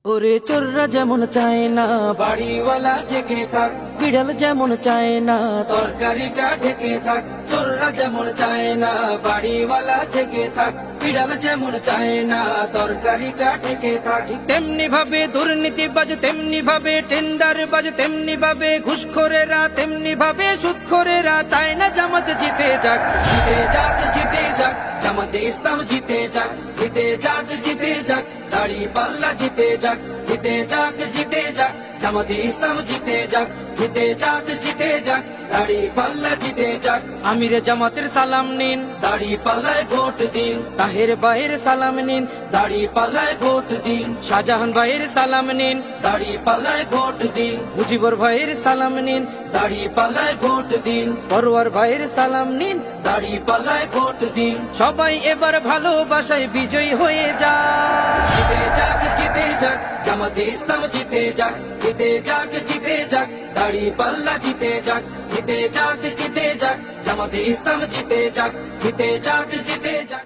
ওরে চোররা যেমন চায় না বাড়িওয়ালা জেগে থাক, বিড়াল যেমন চায় না তরকারিটা ঢেকে থাক। চোররা যেমন চায় না বাড়িওয়ালা জেগে থাক, বিড়াল যেমন চায় না তরকারিটা ঢেকে থাক। তেমনি ভাবে দুর্নীতিবাজ, তেমনি ভাবে টেন্ডারবাজ, তেমনি ভাবে ঘুষখোরেরা, তেমনি ভাবে সুদখোরেরা চায় না জামাত জিতে যাক। জিতে যাক, জিতে যাক, জামাতে ইসলাম জিতে যাক। জিতে যাক, জিতে যাক, দাড়ি পাল্লা জিতে যাক। জিতে যাক, জিতে যাক, জামাতে ইসলাম জিতে যাক। জিতে যাক, জিতে যাক, দাড়ি পাল্লা জিতে যাক। আমিরে জামাতের সালাম নিন, দাড়ি পাল্লায় ভোট দিন। তাহের ভাইয়ের সালাম নিন, দাড়ি পাল্লায় ভোট দিন। শাহজাহান ভাইয়ের সালাম নিন, দাড়ি পাল্লায় ভোট দিন। মুজিবুর ভাইয়ের সালাম নিন, দাড়ি পাল্লায় ভোট দিন। পরোয়ার ভাইয়ের সালাম নিন, দাড়ি পাল্লায় ভোট দিন। সবাই এবার ভালোবাসায় বিজয়ী হয়ে যাক। জিতে যাক, জিতে যাক, জামাতে ইসলাম জিতে যাক। জিতে যাক, জিতে যাক, দাড়ি পাল্লা জিতে যাক। জিতে যাক, জিতে যাক, জামাতে ইসলাম জিতে যাক। জিতে যাক, জিতে যাক।